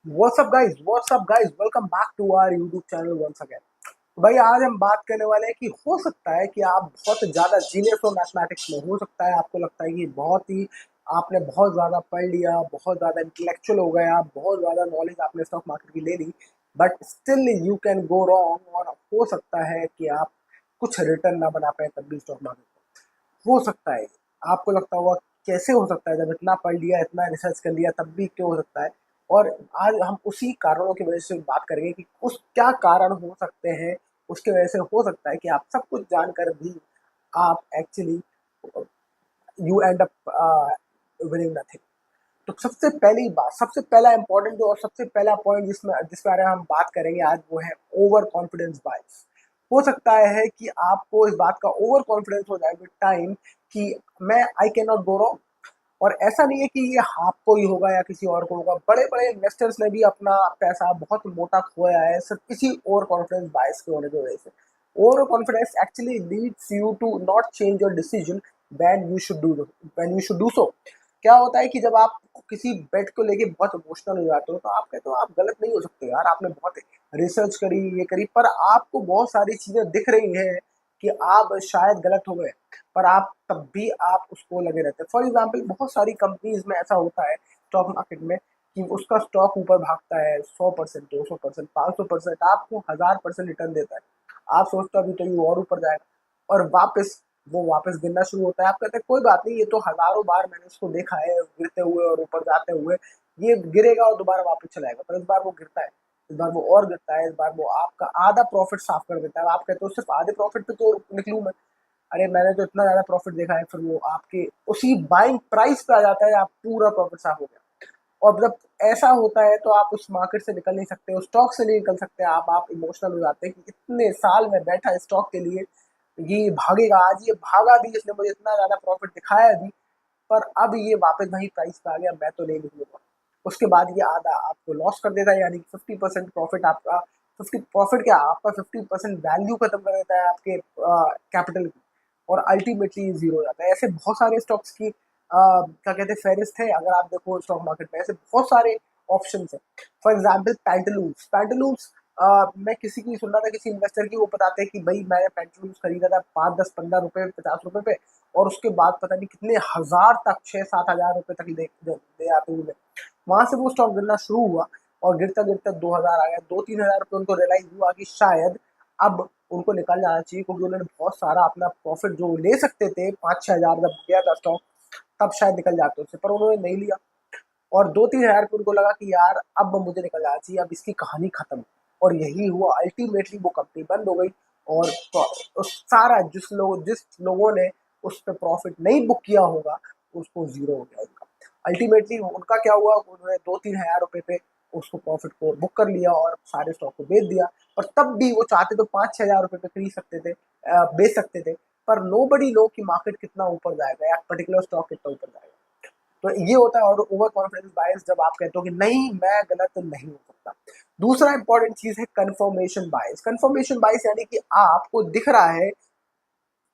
WhatsApp guys, welcome back to our YouTube channel once again. भाई आज हम बात करने वाले हैं कि हो सकता है कि आप बहुत ज़्यादा जीनियस हो मैथमेटिक्स में। हो सकता है आपको लगता है कि बहुत ही आपने बहुत ज़्यादा पढ़ लिया, बहुत ज़्यादा इंटेलेक्चुअल हो गया, बहुत ज़्यादा नॉलेज आपने स्टॉक मार्केट की ले ली, but still you can go wrong. और हो सकता है कि आप कुछ रिटर्न ना बना पाए तब भी स्टॉक मार्केट हो सकता है। आपको लगता होगा कैसे हो सकता है, जब इतना पढ़ लिया, इतना रिसर्च कर लिया, तब भी क्यों हो सकता है। और आज हम उसी कारणों की वजह से बात करेंगे कि उस क्या कारण हो सकते हैं, उसके वजह से हो सकता है कि आप सब कुछ जानकर भी आप actually you and up winning nothing. तो सबसे पहली बात, सबसे पहला इंपॉर्टेंट जो और सबसे पहला पॉइंट जिस बारे में हम बात करेंगे आज, वो है ओवर कॉन्फिडेंस बायस। हो सकता है कि आपको इस बात का ओवर कॉन्फिडेंस हो जाए विद टाइम कि मैं I can not go wrong. और ऐसा नहीं है कि ये आपको ही होगा या किसी और को होगा, बड़े बड़े इन्वेस्टर्स ने भी अपना पैसा बहुत मोटा खोया है सिर्फ इसी ओवर कॉन्फिडेंस बायस के होने की वजह से। Over confidence actually leads you to not change your decision when you should do so. क्या होता है कि जब आप किसी बेट को लेके बहुत इमोशनल हो जाते हो तो आप कहते हो आप गलत नहीं हो सकते यार, आपने बहुत रिसर्च करी, ये करी, पर आपको बहुत सारी चीजें दिख रही हैं कि आप शायद गलत हो गए, पर आप तब भी आप उसको लगे रहते हैं। फॉर एग्जाम्पल बहुत सारी कंपनीज में ऐसा होता है स्टॉक मार्केट में कि उसका स्टॉक ऊपर भागता है 100%, 200%, 500%, आपको 1000% रिटर्न देता है। आप सोचते हो अभी तो ये और ऊपर जाएगा, और वापस गिरना शुरू होता है। आप कहते हैं कोई बात नहीं, ये तो हजारों बार मैंने इसको देखा है गिरते हुए और ऊपर जाते हुए, ये गिरेगा और दोबारा वापस चलाएगा। पर इस बार वो गिरता है, इस बार वो और गिरता है, इस बार वो आपका आधा प्रॉफिट साफ कर देता है। आप कहते हो सिर्फ आधे प्रॉफिट पे तो निकलूं मैं, अरे मैंने तो इतना ज्यादा प्रॉफिट देखा है। फिर वो आपके उसी बाइंग प्राइस पे आ जाता है, आप पूरा प्रॉफिट साफ हो गया। और जब ऐसा होता है तो आप उस मार्केट से निकल नहीं सकते, उस स्टॉक से नहीं निकल सकते। आप इमोशनल हो जाते हैं कि इतने साल में बैठा स्टॉक के लिए, ये भागेगा, आज ये भागा भी, इसने मुझे इतना ज्यादा प्रॉफिट दिखाया भी, पर अब ये वापस वही प्राइस पे आ गया, मैं तो नहीं निकलूंगा। उसके बाद ये आधा आपको लॉस कर देता है, यानी कि 50% प्रॉफिट आपका, 50 प्रॉफिट क्या, आपका 50% वैल्यू खत्म कर देता है आपके कैपिटल की, और अल्टीमेटली जीरो हो जाता है। ऐसे बहुत सारे स्टॉक्स की क्या कहते हैं फेरिस्त है। अगर आप देखो स्टॉक मार्केट में ऐसे बहुत सारे ऑप्शन है। फॉर एग्जाम्पल पैंटलून्स, मैं किसी की सुन रहा था, किसी इन्वेस्टर की, वो बताते हैं कि भाई मैंने पैंटलून्स खरीदा था 5, 10, 15 रुपए, 50 रुपए पे, और उसके बाद पता नहीं कितने हजार तक, 6, 7 हजार रुपए तक ले आते हुए। वहां से वो स्टॉक गिरना शुरू हुआ, और गिरता गिरता 2000 आ गया, 2, 3 हजार रुपये। उनको रियलाइज हुआ कि शायद अब उनको निकल जाना चाहिए, क्योंकि उन्होंने बहुत सारा अपना प्रॉफिट जो ले सकते थे, 5, 6 हजार जब गया था स्टॉक, तब शायद निकल जाते उससे, पर उन्होंने नहीं लिया। और 2, 3 हजार पे उनको लगा कि यार अब मुझे निकल जाना चाहिए, अब इसकी कहानी खत्म। और यही हुआ, अल्टीमेटली वो कंपनी बंद हो गई। और सारा जिस लोगों ने उस पर प्रॉफिट नहीं बुक किया होगा, उसको जीरो हो गया उनका। अल्टीमेटली उनका क्या हुआ, उन्होंने 2, 3 हजार रुपए पे उसको प्रॉफिट को बुक कर लिया और सारे स्टॉक को बेच दिया। और तब भी वो चाहते तो 5, 6 हजार रुपए पे खरीद सकते थे, बेच सकते थे, पर नो बडी नो कि मार्केट कितना ऊपर जाएगा या पर्टिकुलर स्टॉक कितना ऊपर जाएगा। तो ये होता है। और ओवर कॉन्फिडेंस बायस, जब आप कहते हो कि नहीं मैं गलत नहीं हो सकता। दूसरा इंपॉर्टेंट चीज है कंफर्मेशन बायस। कंफर्मेशन बायस यानी कि आपको दिख रहा है,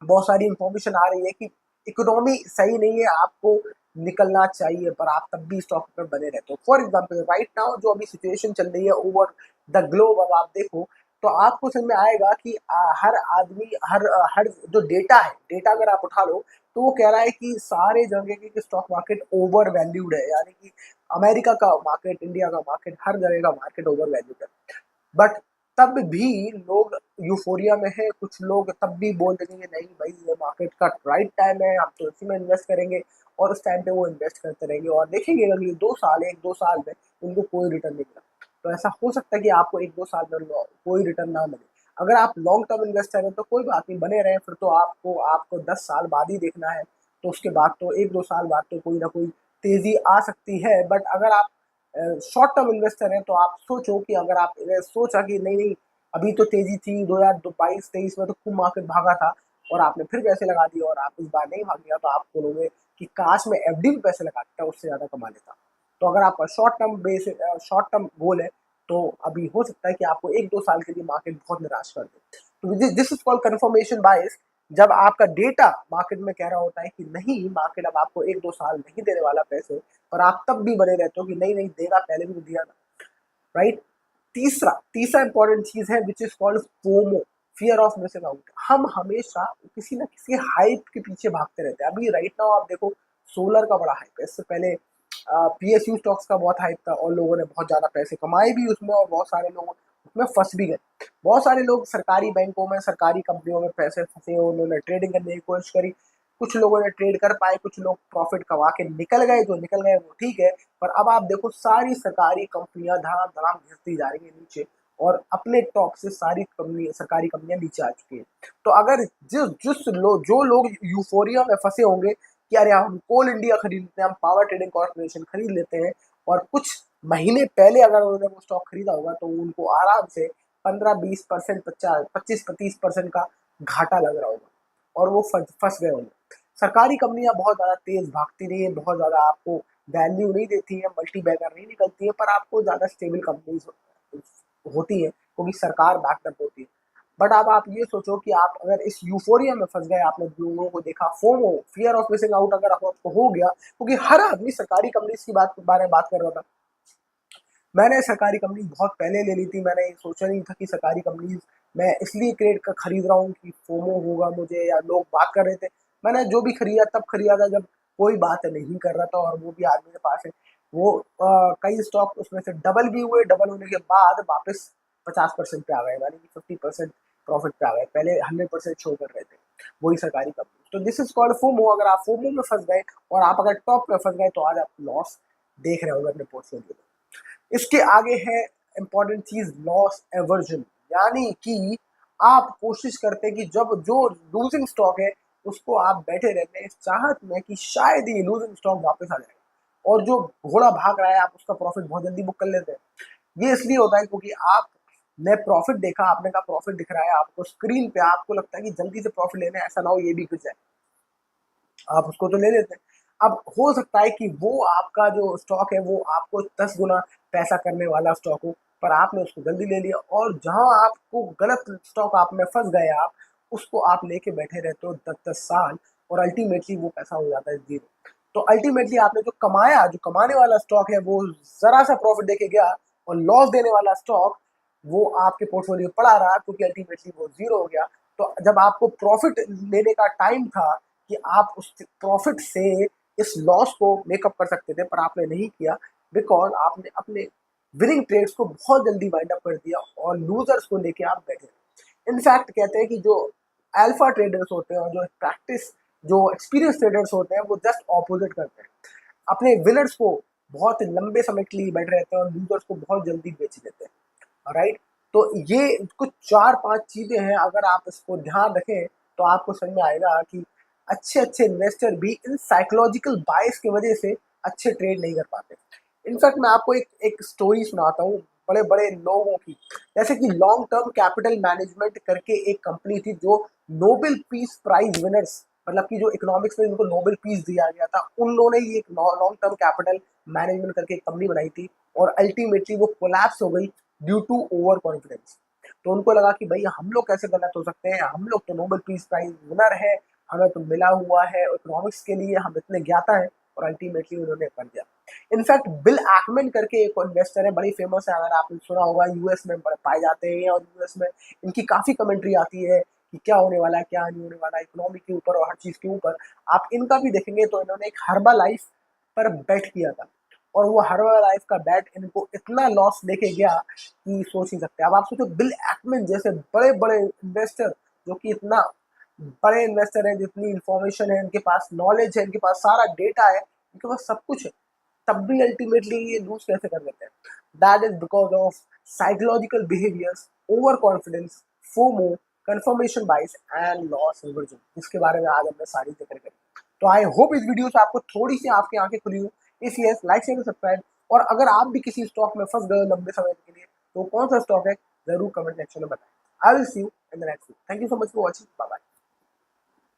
बहुत सारी इंफॉर्मेशन आ रही है कि इकोनॉमी सही नहीं है, आपको निकलना चाहिए, पर आप तब भी स्टॉक में बने रहते हो। फॉर एग्जाम्पल राइट नाउ जो अभी सिचुएशन चल रही है ओवर द ग्लोब, अब आप देखो तो आपको समझ में आएगा कि हर आदमी, हर जो डेटा है, डेटा अगर आप उठा लो तो वो कह रहा है कि सारे जगह के स्टॉक मार्केट ओवर वैल्यूड है। यानी कि अमेरिका का मार्केट, इंडिया का मार्केट, हर जगह का मार्केट ओवर वैल्यूड है। बट तब भी लोग यूफोरिया में है, कुछ लोग तब भी बोल देंगे नहीं भाई ये मार्केट का राइट टाइम है, हम तो इसी में इन्वेस्ट करेंगे, और उस टाइम पे वो इन्वेस्ट करते रहेंगे और देखेंगे अगले 2 साल, 1, 2 साल में उनको कोई रिटर्न नहीं मिला। तो ऐसा हो सकता है कि आपको 1, 2 साल में कोई रिटर्न ना मिले। अगर आप लॉन्ग टर्म इन्वेस्टर हैं तो कोई बात नहीं, बने रहे, फिर तो आपको आपको 10 साल बाद ही देखना है। तो उसके बाद तो 1, 2 साल बाद तो कोई ना कोई तेजी आ सकती है। बट अगर आप शॉर्ट टर्म इन्वेस्टर हैं तो आप सोचो कि अगर आप सोचा कि नहीं नहीं, अभी तो तेजी थी, 2022-23 में तो खूब मार्केट भागा था, और आपने फिर पैसे लगा दिए और आप इस बार नहीं भाग गया, तो आप बोलोगे कि काश मैं एफडी में पैसे लगा देता, उससे ज्यादा कमा लेता। तो अगर आपका शॉर्ट टर्म गोल है, तो अभी हो सकता है कि आपको 1, 2 साल के लिए मार्केट बहुत निराश कर दे। तो this is called confirmation bias. जब आपका डेटा मार्केट में कह रहा होता है कि नहीं, मार्केट अब आपको 1, 2 साल नहीं देने वाला पैसे, पर आप तब भी बने रहते हो कि नहीं नहीं देगा, पहले भी तो दिया था। राइट। तीसरा तीसरा इंपॉर्टेंट चीज है which is called FOMO, fear of missing out. हम हमेशा किसी ना किसी हाइप के पीछे भागते रहते हैं। अभी राइट नाउ आप देखो सोलर का बड़ा हाइप है, इससे पहले पीएसयू स्टॉक्स का बहुत हाइप था और लोगों ने बहुत ज्यादा पैसे कमाए भी उसमें और बहुत सारे लोग उसमें फंस भी गए। बहुत सारे लोग सरकारी बैंकों में सरकारी कंपनियों में पैसे फंसे, उन्होंने ट्रेडिंग करने की कोशिश करी, कुछ लोगों ने ट्रेड कर पाए, कुछ लोग प्रॉफिट कमा के निकल गए, जो निकल गए वो ठीक है। पर अब आप देखो सारी सरकारी कंपनियां धड़ाम धड़ाम घिसती जा रही है नीचे और अपने टॉप से सारी कंपनी सरकारी कंपनियां नीचे आ चुकी है। तो अगर जो लोग यूफोरिया में फंसे होंगे कि अरे हम कोल इंडिया खरीद लेते हैं, हम पावर ट्रेडिंग कॉर्पोरेशन खरीद लेते हैं, और कुछ महीने पहले अगर उन्होंने वो स्टॉक खरीदा होगा तो उनको आराम से 15-20%, 25-30% का घाटा लग रहा होगा और वो फंस गए होंगे। सरकारी कंपनियां बहुत ज़्यादा तेज भागती रही है, बहुत ज़्यादा आपको वैल्यू नहीं देती है, मल्टी बैगर नहीं निकलती है, पर आपको ज़्यादा स्टेबल कंपनीज होती है क्योंकि सरकार बैकअप होती है। बट अब आप ये सोचो कि आप अगर इस यूफोरिया में फंस गए, आपने लोगों को देखा, FOMO fear of missing out अगर आपको हो गया, क्योंकि हर आदमी सरकारी कंपनीज की बारे में बात कर रहा था। मैंने सरकारी कंपनी बहुत पहले ले ली थी, मैंने ये सोचा नहीं था कि सरकारी कंपनीज मैं इसलिए खरीद रहा हूँ कि फोमो होगा मुझे या लोग बात कर रहे थे। मैंने जो भी खरीदा तब खरीदा था जब कोई बात नहीं कर रहा था और वो भी आदमी के पास है। वो कई स्टॉक उसमें से डबल भी हुए, डबल होने के बाद वापस 50% पे आ गए, यानी कि 50% प्रॉफिट पे आ गए, पहले 100% शो कर रहे थे वही सरकारी कंपनी। तो दिस इज कॉल्ड फोमो। अगर आप फोमो में फंस गए और आप अगर टॉप में फंस गए तो आज आप लॉस देख रहे होंगे अपने पोर्टफोलियो में। इसके आगे है इंपॉर्टेंट चीज लॉस एवर्जन, यानी कि आप कोशिश करते हैं कि जब जो लूजिंग स्टॉक है उसको आप बैठे रहते हैं इस चाहत में कि शायद ये लूजिंग स्टॉक वापस आ जाए, और जो घोड़ा भाग रहा है आप उसका प्रॉफिट बहुत जल्दी बुक कर लेते हैं। ये इसलिए होता है क्योंकि आप ने प्रॉफिट देखा, आपने कहा प्रॉफिट दिख रहा है आपको स्क्रीन पे, आपको लगता है कि जल्दी से प्रॉफिट लेना है, ऐसा ना हो ये भी गिर जाए, आप उसको तो ले लेते हैं। अब हो सकता है कि वो आपका जो स्टॉक है वो आपको 10 गुना पैसा करने वाला स्टॉक हो, पर आपने उसको जल्दी ले लिया और जहां आपको गलत स्टॉक आप में फंस गए आप, उसको आप लेके बैठे रहते हो 10-10 साल और अल्टीमेटली वो पैसा हो जाता है जीरो। तो अल्टीमेटली आपने जो कमाया, जो कमाने वाला स्टॉक है वो जरा सा प्रॉफिट देके गया, और लॉस देने वाला स्टॉक वो आपके पोर्टफोलियो पड़ा रहा क्योंकि अल्टीमेटली वो जीरो हो गया। तो जब आपको प्रॉफिट लेने का टाइम था कि आप उस प्रॉफिट से इस लॉस को मेकअप कर सकते थे, पर आपने नहीं किया, बिकॉज आपने अपने विनिंग ट्रेड्स को बहुत जल्दी वाइंड अप कर दिया और लूजर्स को लेके आप बैठे। इनफैक्ट कहते हैं कि जो अल्फा ट्रेडर्स होते हैं और जो एक्सपीरियंस ट्रेडर्स होते हैं वो जस्ट ऑपोजिट करते हैं, अपने विनर्स को बहुत लंबे समय के लिए बैठे रहते हैं और लूजर्स को बहुत जल्दी बेच देते हैं, राइट। तो ये कुछ 4-5 चीजें हैं, अगर आप इसको ध्यान रखें तो आपको समझ में आएगा कि अच्छे अच्छे इन्वेस्टर भी इन साइकोलॉजिकल बायस की वजह से अच्छे ट्रेड नहीं कर पाते। इनफैक्ट मैं आपको एक एक स्टोरी सुनाता हूँ बड़े बड़े लोगों की। जैसे कि लॉन्ग टर्म कैपिटल मैनेजमेंट करके एक कंपनी थी जो नोबेल पीस प्राइज विनर्स, मतलब कि जो इकोनॉमिक्स में इनको नोबेल पीस दिया गया था, उन लोगों ने ये एक लॉन्ग टर्म कैपिटल मैनेजमेंट करके एक कंपनी बनाई थी और अल्टीमेटली वो कोलैप्स हो गई ड्यू टू ओवर कॉन्फिडेंस। तो उनको लगा कि भाई हम लोग कैसे गलत हो सकते हैं, हम लोग तो नोबेल पीस प्राइज विनर है, हमें तो मिला हुआ है इकोनॉमिक्स के लिए, हम इतने ज्ञाता हैं, और अल्टीमेटली उन्होंने कर दिया। इनफैक्ट बिल एक्मैन करके एक इन्वेस्टर है, बड़ी फेमस है, अगर आपने सुना होगा, यूएस में पाए जाते हैं और यूएस में इनकी काफी कमेंट्री आती है कि क्या होने वाला है क्या नहीं होने वाला है, इकोनॉमी के ऊपर और हर चीज के ऊपर। आप इनका भी देखेंगे तो इन्होंने एक हर्बा लाइफ पर बेट किया था और वो हर्बा लाइफ का बेट इनको इतना लॉस लेके गया कि सोच नहीं सकते। अब आप सोचो बिल एक्मैन जैसे बड़े बड़े इन्वेस्टर, जो कि इतना बड़े इन्वेस्टर हैं, जितनी इंफॉर्मेशन है इनके पास, नॉलेज है इनके पास, सारा डेटा है इनके पास, सब कुछ है, तब भी अल्टीमेटली ये लूज कैसे कर लेते हैं? That is because of psychological behaviours, over confidence, FOMO, confirmation बाइस एंड लॉस एवर्जन, जिसके बारे में आज हमने सारी जिक्र करी। तो आई होप इस वीडियो से आपको थोड़ी सी आपकी आंखें खुली हो। If yes, like share subscribe, और अगर आप भी किसी स्टॉक में फंस गए लंबे समय के लिए तो कौन सा स्टॉक है जरूर कमेंट सेक्शन में बताएं। I will see you in the next video. Thank you so much for watching, bye bye.